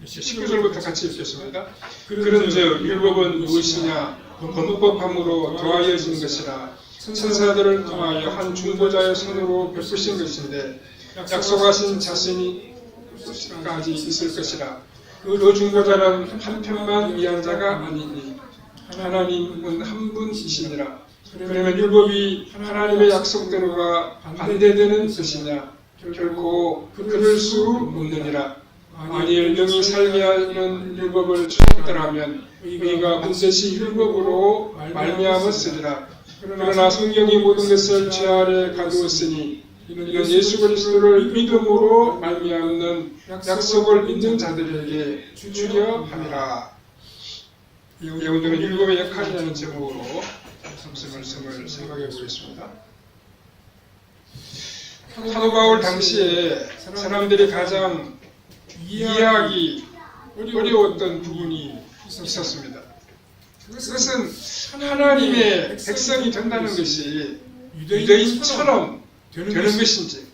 19절부터 같이 읽겠습니다. 그런즉 율법은 무엇이냐? 범법함으로 더하여진 것이라. 천사들을 통하여 한 중보자의 손으로 베푸신 것인데 약속하신 자신이까지 있을 것이라. 그 중보자는 한편만 위한 자가 아니니 하나님은 한 분이시니라. 그러면 율법이 하나님의 약속대로가 반대되는 것이냐? 결코 그럴 수 없느니라. 만일 영이 살게 하는 율법을 주었더라면 우리가 반드시 율법으로 말미암았으리라. 그러나 성경이 모든 것을 죄 아래 가두었으니 이는 예수 그리스도를 믿음으로 말미암는 약속을 믿는 자들에게 주려 함이라. 오늘은 율법의 역할이라는 제목으로 말씀을 생각해 보겠습니다. 사도 바울 당시에 사람들이 가장 이해하기 어려웠던 부분이 있었습니다. 그것은 하나님의 백성이 된다는 것이 유대인처럼 되는 것인지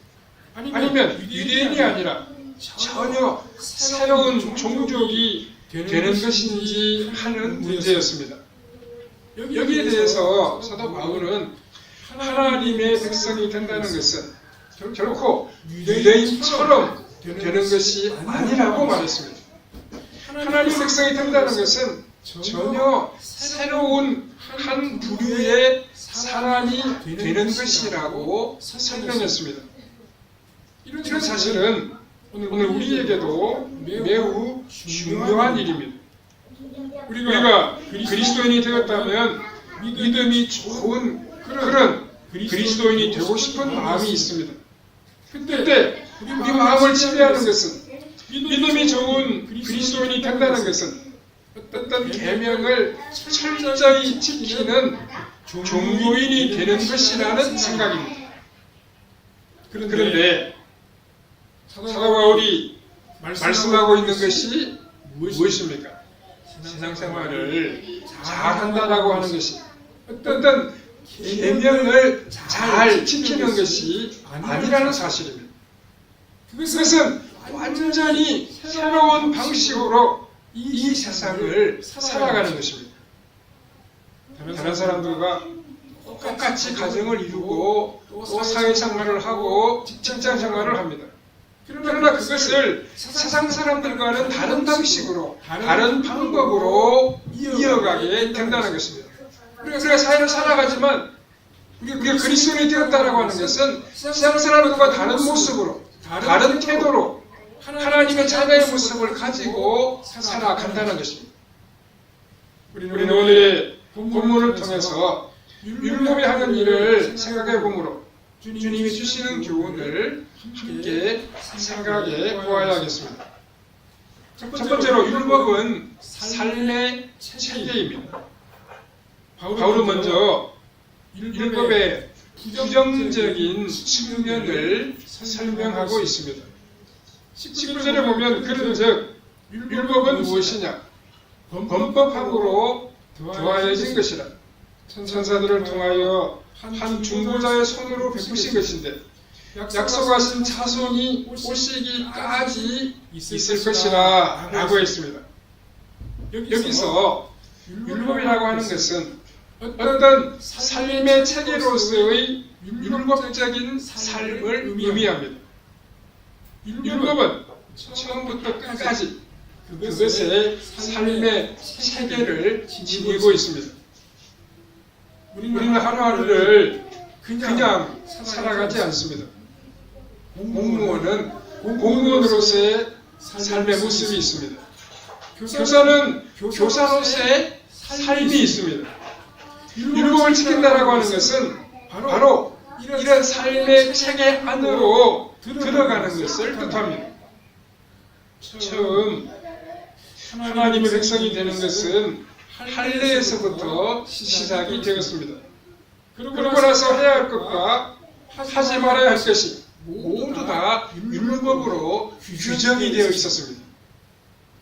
아니면 유대인이 아니라 전혀 새로운 종족이 되는 것인지 하는 문제였습니다. 여기에 대해서 사도 바울은 하나님의 백성이 된다는 것은 결코 유대인처럼 되는 것이 아니라고 말했습니다. 하나님의 백성이 된다는 것은 전혀 새로운 한 부류의 사람이 되는 것이라고 설명했습니다. 이런 사실은 오늘 우리에게도 매우 중요한 일입니다. 우리가 그리스도인이 되었다면 믿음이 좋은 그런 그리스도인이 되고 싶은 마음이 있습니다. 근데 우리 마음을 지배하는 것은 믿음이 좋은 그리스도인이 된다는 것은 어떤 계명을 철저히 지키는 종교인이 되는 것이라는 생각입니다. 그런데 사도 바울이 말씀하고 있는 것이 무엇입니까? 신앙생활을 잘한다라고 하는 것이 어떤 계명을 잘 지키는 것이 아니라는 사실입니다. 그것은 완전히 새로운 방식으로 이 세상을 살아가는 것입니다. 다른 사람들과 똑같이 가정을 이루고 또 사회생활을 하고 직장생활을 합니다. 그러나 그것을 세상 사람들과는 다른 방식으로 다른 방법으로 이어가게 된다는 것입니다. 우리가 사회를 살아가지만 우리가 그리스도인이 되었다고 하는 것은 세상 사람들과 다른 모습으로 다른 태도로 하나님의 자녀의 모습을 가지고 살아간다는 것입니다. 우리는 오늘의 본문을 통해서 율법이 하는 일을 생각해 보므로 주님이 주시는 교훈을 함께 생각해 보아야 하겠습니다. 첫 번째로 율법은 삶의 체계입니다. 바울은 먼저 율법의 부정적인 측면을 설명하고 있습니다. 19절에 보면 그런즉 율법은 무엇이냐? 범법함으로 더하여진 것이라. 천사들을 통하여 한 중보자의 손으로 베푸신 것인데 약속하신 자손이 오시기까지 있을 것이라 라고 했습니다. 여기서 율법이라고 하는 것은 어떤 삶의 체계로서의 율법적인 삶을 의미합니다. 율법은 처음부터 끝까지 그것의 삶의 체계를 지니고 있습니다. 우리는 하루하루를 그냥 살아가지 않습니다. 공무원은 공무원으로서의 삶의 모습이 있습니다. 교사는 교사로서의 삶이 있습니다. 율법을 지킨다라고 하는 것은 바로 이런 삶의 체계 안으로 들어가는 것을 뜻합니다. 처음 하나님의 백성이 되는 것은 할례에서부터 시작이 되었습니다. 그러고 나서 해야 할 것과 하지 말아야 할 것이 모두 다 율법으로 규정이 되어 있었습니다.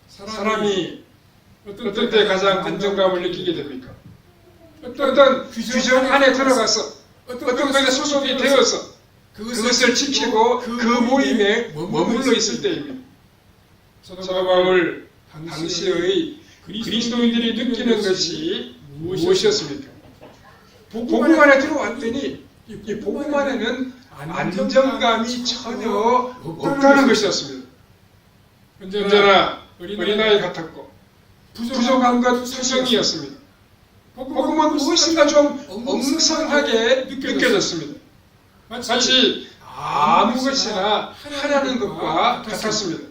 사람이 어떤 때 가장 안정감을 느끼게 됩니까? 어떤 규정 안에 들어가서 어떤 것에 소속이 되어서 그것을 지키고 그 모임에 머물러 있을 때입니다. 사도 바울 당시의 그리스도인들이 느끼는 것이 무엇이었습니까? 복음 안에 들어왔더니 이 복음 안에는 안정감이 전혀 없다는 것이었습니다. 언제나 어린아이 같았고 부족한 것 투성이었습니다. 복음은 무엇인가 좀 엉성하게 느껴졌습니다. 마치 아무 것이나 하라는 것과 같았습니다.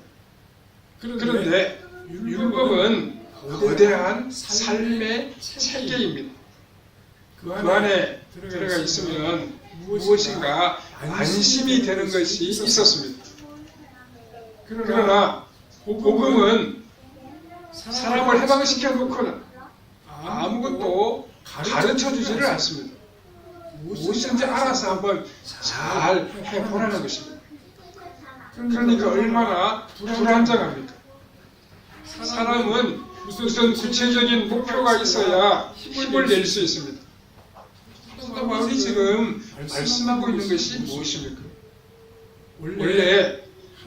그런데 율법은 거대한 삶의 체계입니다. 그 안에 들어가 있으면 무엇인가 안심이 되는 것이 있었습니다. 그러나 복음은 사람을 해방시켜 놓고는 아무것도 가르쳐 주지를 않습니다. 무엇인지 알아서 한번 잘 해보라는 것입니다. 그러니까 얼마나 불안정합니까? 사람은 무슨 구체적인 목표가 있어야 힘을 낼 수 있습니다. 사도 바울이 지금 말씀하고 있는 것이 무엇입니까? 원래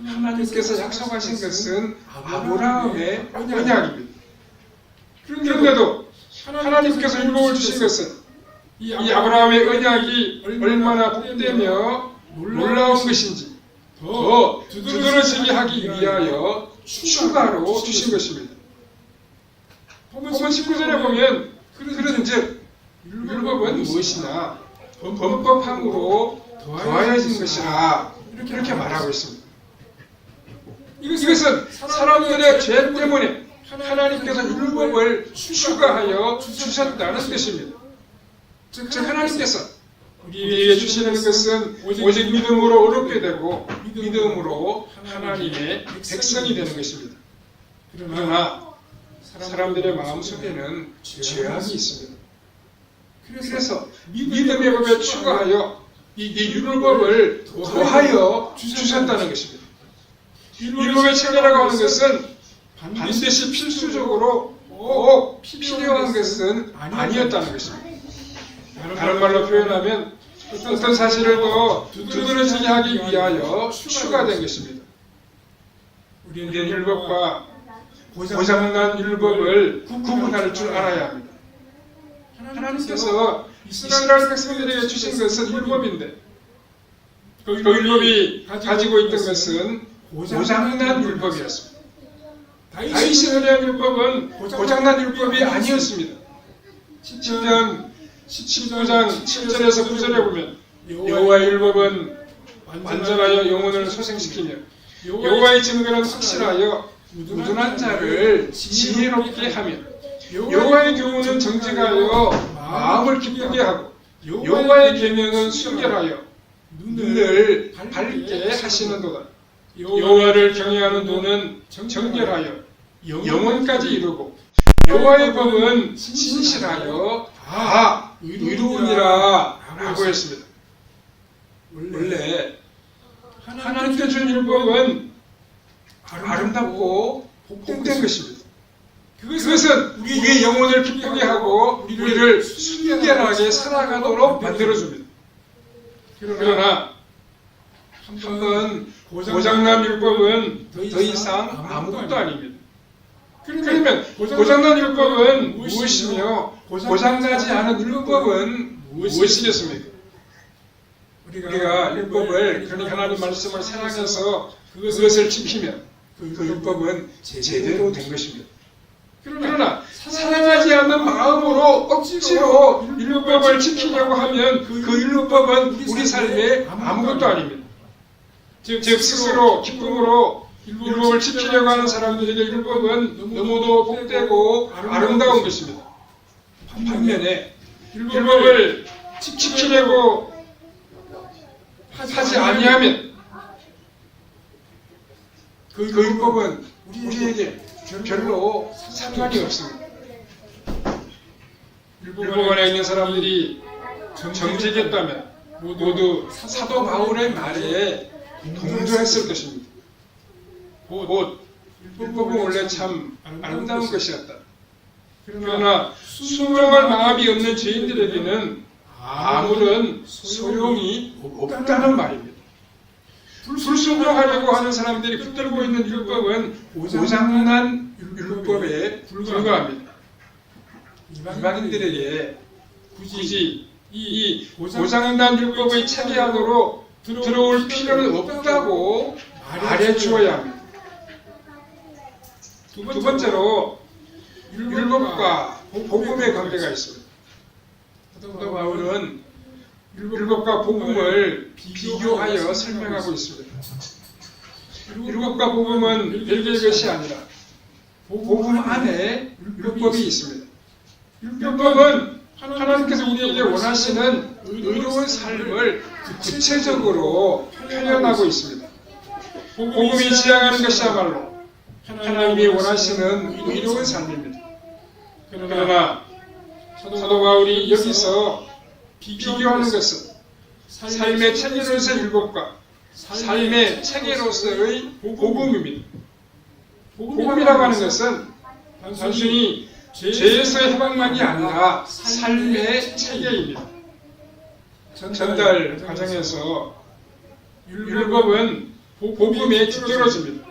하나님께서 약속하신 것은 아브라함의 언약입니다. 그런데도 하나님께서 율법을 주신 것은 이 아브라함의 언약이 얼마나 복되며 놀라운 것인지 더 두드러지게 하기 위하여 추가로 주신 것입니다. 본문 19절에 보면 그런즉 율법은 무엇이냐 범법함으로 더하여진 것이라 이렇게 말하고 있습니다. 이것은 사람들의 죄 때문에 하나님께서 율법을 추가하여 주셨다는 뜻입니다. 즉 하나님께서 우리에게 주시는 것은 오직 믿음으로 얻게 되고 믿음으로 하나님의 백성이 되는 것입니다. 그러나 사람들의 마음속에는 죄악이 있습니다. 그래서 믿음의 법에 추가하여 이 율법을 더하여 주셨다는 것입니다. 율법의 체계라고 하는 것은 반드시 필수적으로 꼭 필요한 것은 아니었다는 것입니다. 다른 말로 표현하면 어떤 사실을 더 두드러지게 하기 위하여 추가된 것입니다. 우리는 율법과 고장난 율법을 구분할 줄 알아야 합니다. 하나님께서 이스라엘 백성들에게 주신 것은 율법인데 그 율법이 가지고 있던 것은 고장난 율법이었습니다. 다윗이 의뢰한 율법은 고장난 율법이 아니었습니다. 시편 19장 7절에서 9절에 보면 여호와의 율법은 완전하여 영혼을 소생시키며 여호와의 증거는 확실하여 무둔한 자를 지혜롭게 하며 여호와의 교훈은 정직하여 마음을 기쁘게 하고 여호와의 계명은 순결하여 눈을 밝게 하시는도다. 여호와를 경외하는 눈은 정결하여 영혼까지 이루고 여호와의 법은 진실하여 다 의로우니라 라고 했습니다. 원래 하나님께 준 율법은 아름답고 복된 것입니다. 그것은 우리의 영혼을 기쁘게 하고 우리를 순결하게 살아가도록 만들어줍니다. 그러나 한번 고장난 율법은 더 이상 아무것도 아닙니다. 그러면 고장난 율법은 무엇이며 고장나지 않은 율법은 무엇이겠습니까? 우리가 율법을 그러니까 하나님 말씀을 사랑해서 그것을 지키면 그 율법은 제대로 된 것입니다. 그러나 사랑하지 않는 마음으로 억지로 율법을 지키려고 하면 그 율법은 우리 삶에 아무것도 아닙니다. 즉 스스로 기쁨으로 율법을 지키려고 하는 사람들에게 율법은 너무도 복되고 아름다운 것입니다. 반면에 율법을 지키려고 하지 아니하면 그 율법은 우리에게 별로 상관이 없습니다. 율법 안에 있는 사람들이 정직했다면 모두 사도 바울의 말에 동조했을 것입니다. 곧 율법은 원래 참 아름다운 것이었다. 그러나 순종할 마음이 없는 죄인들에게는 아무런 소용이 없다는 말입니다. 불순종하려고 하는 사람들이 붙들고 있는 율법은 고장난 율법에 불과합니다. 이방인들에게 굳이 이 고장난 율법의 체계 안으로 들어올 필요는 없다고 말해주어야 합니다. 두 번째로 율법과 복음의 관계가 있습니다. 사도 바울은 율법과 복음을 비교하여 설명하고 있습니다. 율법과 복음은 별개의 것이 아니라 복음 안에 율법이 있습니다. 율법은 하나님께서 우리에게 원하시는 의로운 삶을 구체적으로 표현하고 있습니다. 복음이 지향하는 것이야말로 하나님이 원하시는 의로운 삶입니다. 그러나 사도 바울이 여기서 비교하는 것은 삶의 체계로서의 율법과 삶의 체계로서의 복음입니다. 복음이라고 하는 것은 단순히 죄에서의 해방만이 아니라 삶의 체계입니다. 전달 과정에서 율법은 복음에 뒤떨어집니다.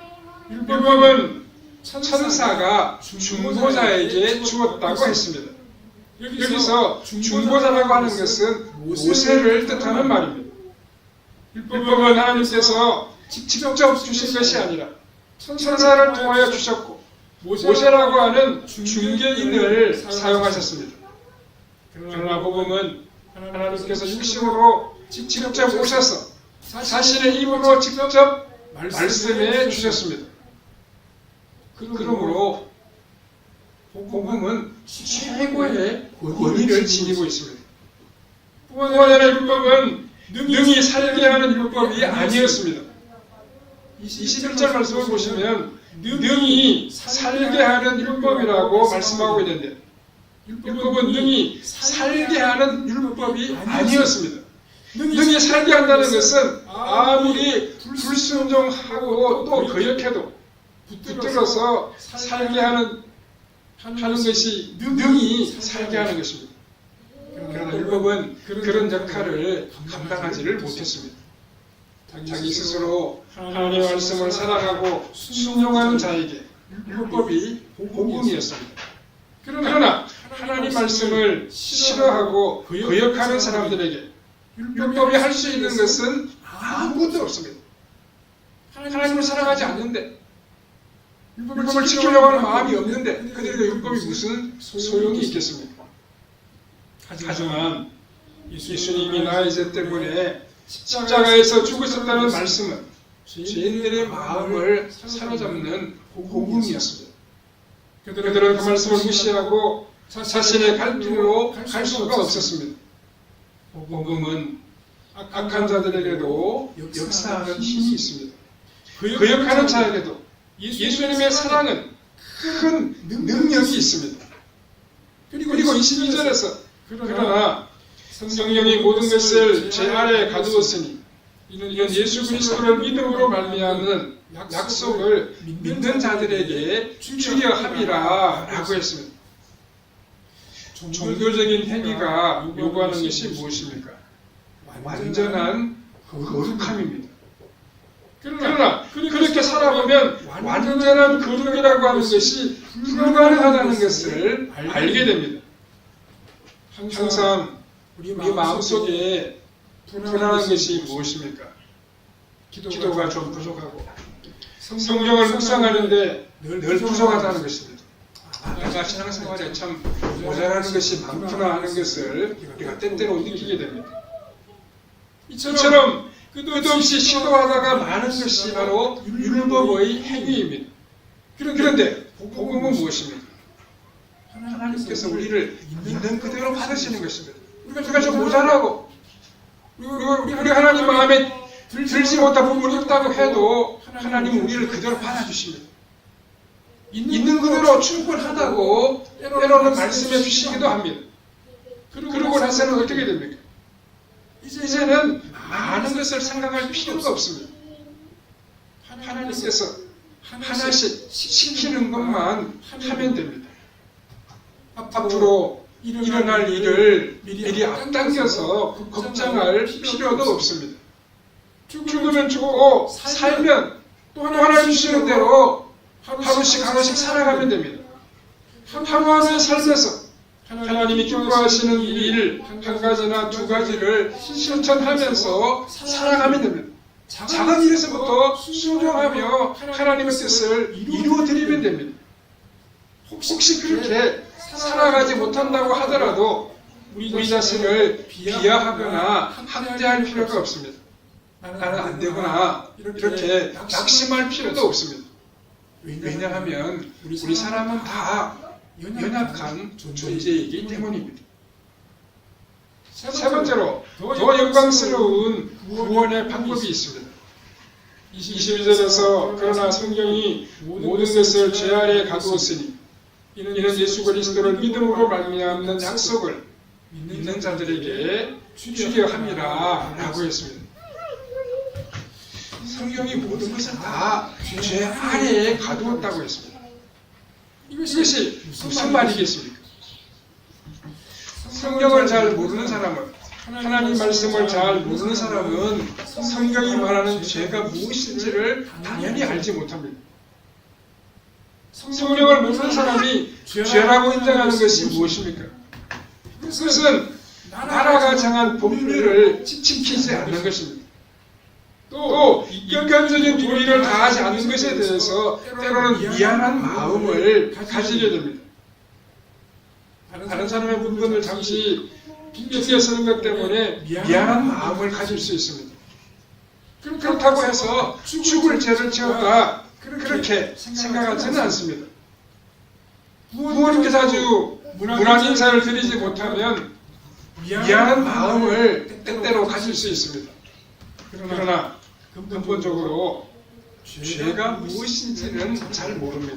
율법은 천사가 중보자에게 주었다고 했습니다. 여기서 중보자라고 하는 것은 모세를 뜻하는 말입니다. 율법은 하나님께서 직접 주신 것이 아니라 천사를 통하여 주셨고 모세라고 하는 중개인을 사용하셨습니다. 그러나 복음은 하나님께서 육신으로 직접 오셔서 자신의 입으로 직접 말씀해 주셨습니다. 그러므로 복음은 최고의 권위를 지니고 있습니다. 뿐만 아니라 율법은 능히 살게 하는 율법이 아니었습니다. 21절 말씀을 보시면 능히 살게 하는 율법이라고 말씀하고 있는데 율법은 능히 살게 하는 율법이 아니었습니다. 능히 살게 한다는 것은 아무리 불순종하고 또 거역해도 붙들어서 살게 하는 것이 능히 살게 하는 것입니다. 그러나 율법은 그런 역할을 감당하지를 못했습니다. 자기 스스로 하나님의 말씀을 살아가고 순종하는 자에게 율법이 복음이었습니다. 그러나 하나님 말씀을 싫어하고 거역하는 사람들에게 율법이 할 수 있는 것은 아무것도 없습니다. 하나님을 사랑하지 않는데 율법을 지키려고 하는 마음이 없는데 그들에게 율법이 무슨 소용이 있겠습니까? 하지만 예수님이 나의 죄 때문에 십자가에서 죽으셨다는 말씀은 죄인들의 마음을 사로잡는 복음이었습니다. 그들은 그 말씀을 무시하고 자신의 갈 길로 갈 수가 없었습니다. 복음은 악한 자들에게도 역사하는 힘이 있습니다. 거역하는 자에게도 예수님의 사랑은 큰 능력이 있습니다. 그리고 22절에서 그러나 성령이 모든 것을 제 아래에 가두었으니 이는 예수 그리스도를 믿음으로 말미암는 약속을 믿는 자들에게 주려 함이라 라고 했습니다. 종교적인 행위가 요구하는 것이 무엇입니까? 완전한 거룩함입니다. 그러나 그렇게 살아보면 완전한 거룩이라고 하는 것이 불가능하다는 것을 알게 됩니다. 항상 우리 마음속에 불안한 것이 무엇입니까? 기도가 좀 부족하고 성경을 묵상하는데 늘 부족하다는 것입니다. 내가 신앙생활에 참 모자라는 것이 많구나 하는 것을 우리가 때때로 느끼게 됩니다. 이처럼 끝없이 시도하다가 많은 것이 바로 율법의 행위입니다. 그런데 복음은 무엇입니까? 하나님께서 우리를 있는 그대로 받으시는 것입니다. 우리가 좀 모자라고 우리 하나님 마음에 들지 못한 부분이 있다고 해도 하나님은 우리를 그대로 받아주십니다. 있는 그대로 충분하다고 때로는 말씀해 주시기도 합니다. 그러고 나서는 어떻게 됩니까? 이제는 많은 것을 생각할 필요가 없습니다. 하나님께서 하나씩 시키는 것만 하면 됩니다. 앞으로 일어날 일을 미리 앞당겨서 걱정할 필요도 없습니다. 죽으면 죽고 살면 또 하나님 주시는 대로 하루씩 살아가면 됩니다. 하루하루 살면서 하나님이 기뻐하시는 일 한 가지나 두 가지를 실천하면서 살아가면 됩니다. 작은 일에서부터 순종하며 하나님의 뜻을 이루어드리면 됩니다. 혹시 그렇게 살아가지 못한다고 하더라도 우리 자신을 비하하거나 학대할 필요가 없습니다. 나는 안 되구나 이렇게 낙심할 필요도 없습니다. 왜냐하면 우리 사람은 다 연약한 존재이기 때문입니다. 세 번째로 더 영광스러운 구원의 방법이 있습니다. 22절에서 그러나 성경이 모든 것을 죄 아래에 가두었으니 이는 예수 그리스도를 믿음으로 말미암는 약속을 믿는 자들에게 주려 함이라 라고 했습니다. 성경이 모든 것을 다 죄 아래에 가두었다고 했습니다. 이것이 무슨 말이겠습니까? 성경을 잘 모르는 사람은, 하나님 말씀을 잘 모르는 사람은 성경이 말하는 죄가 무엇인지를 당연히 알지 못합니다. 성경을 모르는 사람이 죄라고 인정하는 것이 무엇입니까? 그것은 나라가 정한 법률을 지키지 않는 것입니다. 또 인간적인 도리를 다하지 않는 것에 대해서 때로는 미안한 마음을 가지게 됩니다. 다른 사람의 물건을 잠시 핑계 쓰는 것 때문에 미안한 마음을 가질 수 있습니다. 그렇다고 해서 죽을 죄를 지었다 그렇게 생각하지는 않습니다. 부모님께 자주 문안 인사를 드리지 못하면 미안한 마음을 때때로 가질 수 있습니다. 그러나 근본적으로 죄가 무엇인지는 잘 모릅니다.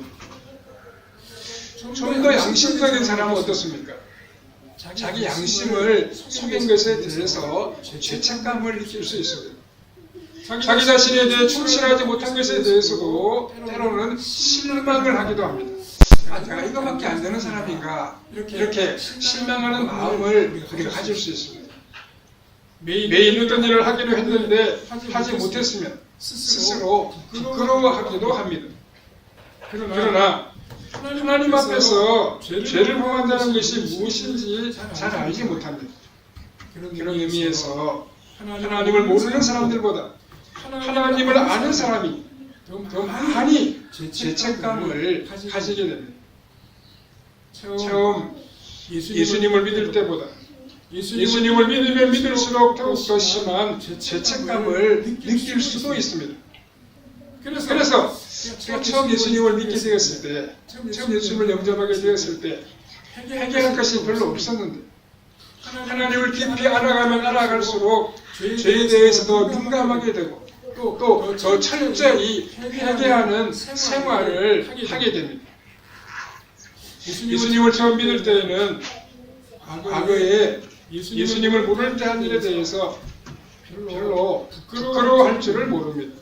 좀 더 양심적인 사람은 어떻습니까? 자기 양심을 속인 것에 대해서 죄책감을 느낄 수 있습니다. 자기 자신에 대해 충실하지 못한 것에 대해서도 때로는 실망을 하기도 합니다. 내가 이거밖에 안 되는 사람인가 이렇게 실망하는 마음을 우리가 가질 수 있습니다. 매일 어떤 일을 하기로 했는데 하지 못했으면 스스로 부끄러워하기도 합니다. 그러나 하나님 앞에서 죄를 범한다는 것이 무엇인지 잘 알지 못합니다. 그런 의미에서 하나님을 모르는 사람들보다 하나님을 아는 사람이 더 많이 죄책감을 가지게 됩니다. 처음 예수님을 믿을 때보다 예수님을 믿으면 믿을수록 더욱더 심한 죄책감을 느낄 수도 있습니다. 그래서 제가 처음 예수님을 믿게 되었을 때, 처음 예수님을 영접하게 되었을 때 해결할 것이 별로 없었는데 하나님을 깊이 알아가면 알아갈수록 죄에 대해서 더 민감하게 되고 또 더 철저히 회개하는 생활을 하게 됩니다. 예수님을 처음 믿을 때에는 과거에 예수님을 모를 때 한 일에 대해서 별로 부끄러워할 줄을 모릅니다.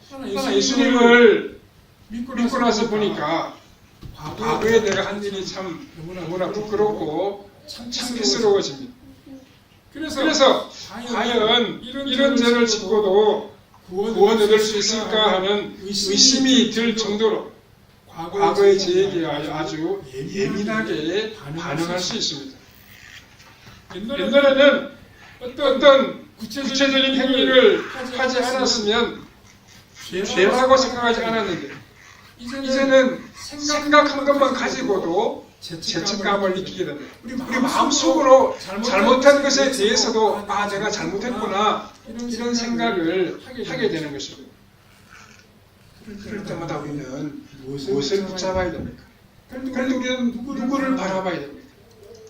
그러나 예수님을 믿고 나서 보니까 과거에 내가 한 일이 참 너무나 부끄럽고 창피스러워집니다. 그래서 과연 이런 죄를 짓고도 구원 얻을 수 있을까 하는 의심이 들 정도로 과거의 죄에 대하여 아주 예민하게 반응할 수 있습니다. 옛날에는 어떤 구체적인 행위를 하지 않았으면 죄라고 생각하지 않았는데 이제는 생각한 것만 가지고도 죄책감을 느끼게 됩니다. 우리 마음속으로 잘못한 것에 대해서도 내가 잘못했구나 이런 생각을 하게 되는 것입니다. 그럴 때마다 우리는 무엇을 붙잡아야 됩니까? 그런데 우리는 누구를 바라봐야 됩니까?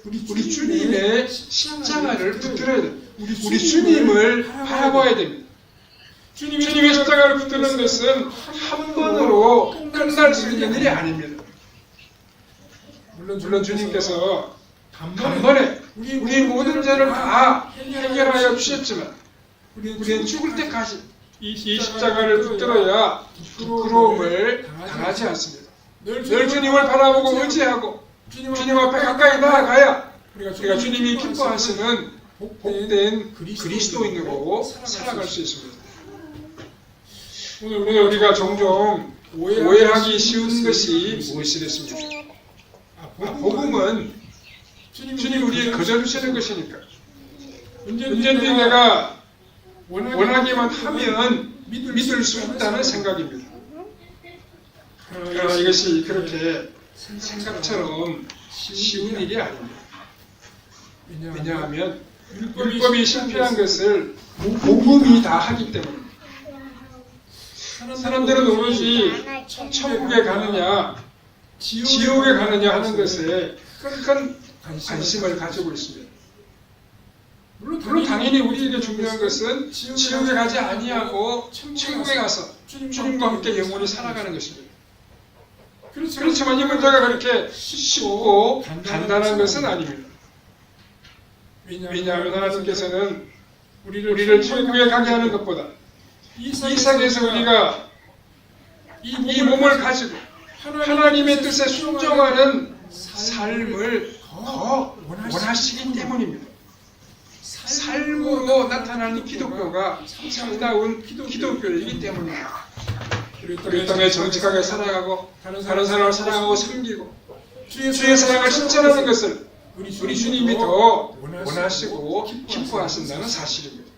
우리 주님의 십자가를 붙들어야 됩니다. 우리 주님을 바라봐야 됩니다. 주님의 십자가를 붙드는 것은 한 번으로 끝날 수 있는 일이 아닙니다. 물론 주님께서 단번에 우리 모든 죄를 다 해결하여 주셨지만 우리는 죽을 때까지 이 십자가를 붙들어야 부끄러움을 당하지 않습니다. 늘 주님을 바라보고 의지하고 주님 앞에 가까이 나아가야 우리가 주님이 기뻐하시는 복된 그리스도인으로 살아갈 수 있습니다. 오늘 우리가 종종 오해하기 쉬운 것이 무엇이겠습니까? 복음은 주님 우리의 거저주시는 것이니까 언제든지 내가 원하기만 하면 믿을 수 있다는 생각입니다. 그러나 이것이 그렇게 생각처럼 쉬운 일이 아닙니다. 왜냐하면 율법이 실패한 것을 복음이 다 하기 때문입니다. 사람들은 오로지 천국에 가느냐 지옥에 가느냐 하는 것에 큰 관심을 가지고 있습니다. 물론 당연히 우리에게 중요한 것은 지옥에 가지 아니하고 천국에 가서 주님과 함께 영원히 살아가는 것입니다. 그렇지만 이 문제가 그렇게 쉽고 간단한 것은 아닙니다. 왜냐하면 하나님께서는 우리를 천국에 가게 하는 것보다 이 세상에서 우리가 이 몸을 가지고 하나님의 뜻에 순종하는 삶을 더 원하시기 때문입니다. 삶으로 나타나는 기독교가 참다운 기독교이기 때문입니다. 우리 땅에 정직하게 살아가고 다른 사람을 사랑하고 섬기고 주의 사랑을 실천하는 것을 우리 주님이 더 원하시고 기뻐하신다는 사실입니다.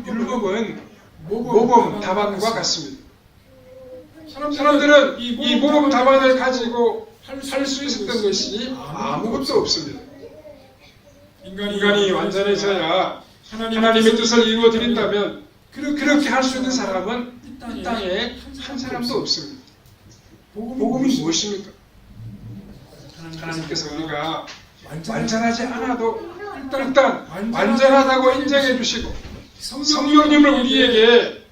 율법은 모범 답안과 같습니다. 사람들은 이 모범 답안을 가지고 할 수 있었던 것이 아무것도 없습니다. 인간이 완전해져야 하나님의 뜻을 이루어 드린다면 그렇게 할 수 있는 사람은 이 땅에 한 사람도 없습니다. 복음이 무엇입니까? 하나님께서 우리가 완전하지 않아도 일단 완전하다고 인정해 주시고 성령님을 우리에게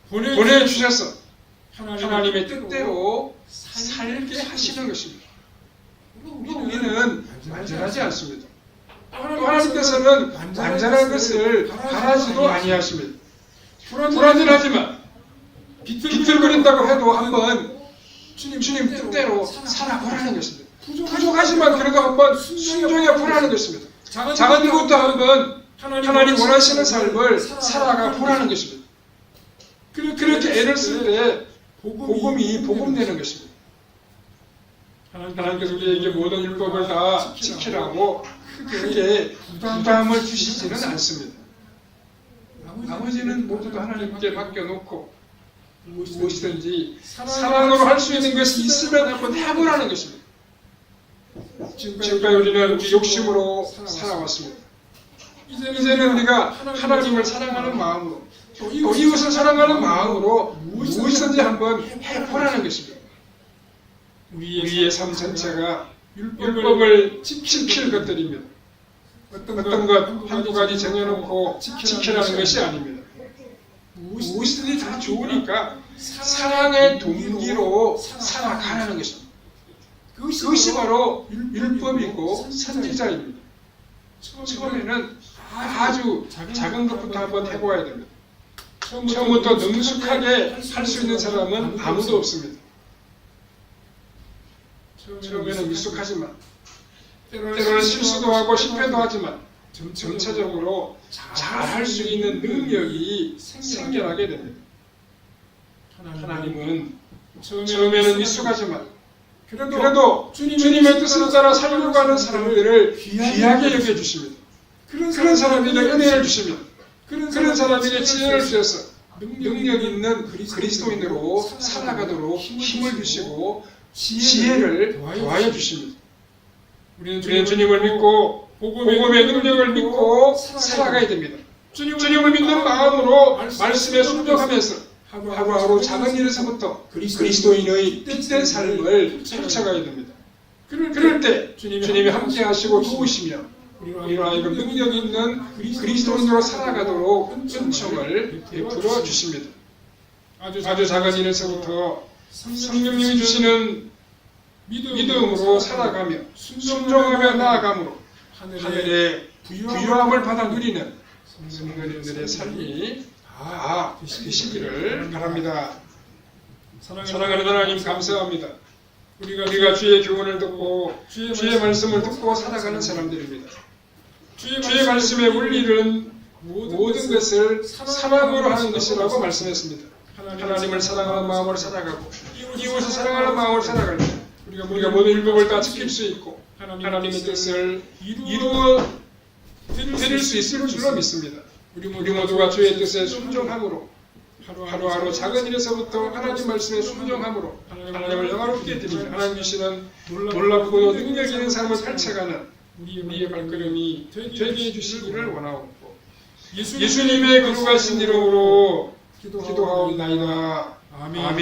보내주셔서 하나님의 뜻대로 살게 하시는 것입니다. 우리는 완전하지 않습니다. 또 하나님께서는 완전한 것을 바라지도 아니하십니다. 불완전하지만 비틀거린다고 해도 한번 주님 뜻대로 살아보라는 것입니다. 부족하지만 그래도 한번 순종해 보라는 것입니다. 작은 것도 한번 하나님 원하시는 삶을 살아가 보라는 것입니다. 그렇게 애를 쓸 때 복음이 복음되는 것입니다. 하나님께서 우리에게 모든 율법을 다 지키라고 크게 부담을 주시지는 않습니다. 나머지는 모두 하나님께 맡겨놓고 무엇이든지 사랑으로 할 수 있는 것이 있으면 한번 해보라는 것입니다. 지금까지 우리는 우리 욕심으로 살아왔습니다. 이제는 우리가 하나님을 사랑하는 마음으로 또 이웃을 사랑하는 마음으로 무엇이든지 한번 해보라는 것입니다. 우리의 삶 전체가 율법을 지킬 것들입니다. 어떤 것 한두 가지 정해놓고 지키라는 것이 아닙니다. 무엇이든지 다 좋으니까 사랑의 동기로 살아가라는 것입니다. 그것이 바로 율법이고 선지자입니다. 처음에는 아주 작은 것부터 한번 해보아야 됩니다. 처음부터 능숙하게 할 수 있는 사람은 아무도 없습니다. 처음에는 미숙하지만 때로는 실수도 하고 실패도 하지만 점차적으로 잘할 수 있는 능력이 생겨나게 됩니다. 하나님은 처음에는 미숙하지만 그래도 주님의 뜻을 따라 살려고 하는 사람들을 귀하게 여겨주십니다. 그런 사람에게 은혜를 주십니다. 그런 사람에게 지혜를 주셔서 능력 있는 그리스도인으로 살아가도록 힘을 주시고 지혜를 더하여 주십니다. 우리는 주님을 믿고 복음의 능력을 믿고 살아가야 됩니다. 주님을 믿는 마음으로 말씀에 순종하면서 하루하루 작은 일에서부터 그리스도인의 뜻된 삶을 펼쳐가야 됩니다. 그럴 때 주님이 함께 하시고 도우시며 우리로 하여금 능력 있는 그리스도인으로 살아가도록 은총을 베풀어 주십니다. 아주 작은 일에서부터 성령님이 주시는 믿음으로 살아가며 순종하며 나아감으로 하늘의 부유함을 받아 누리는 성도님들의 삶이 다 되시기를 바랍니다. 사랑하는 하나님 감사합니다. 우리가 주의 교훈을 듣고 주의 말씀을 듣고 살아가는 사람들입니다. 주의 말씀의 원리는 모든 것을 사랑으로 하는 것이라고 말씀했습니다. 하나님을 사랑하는 마음으로 살아가고 이웃을 사랑하는 마음으로 살아갈 때 우리가 모든 율법을 다 지킬 수 있고 하나님의 뜻을 이루어 드릴 수 있을 줄로 믿습니다. 우리 모두가 주의 뜻에 순종함으로 하루하루 작은 일에서부터 하나님 말씀에 순종함으로 하나님을 영화롭게 드리며 하나님 주시는 놀랍고 능력 있는 삶을 펼쳐가는 우리의 발걸음이 되게 해주시기를 원하옵고 예수님의 거룩하신 이름으로 기도하옵나이다. 아멘.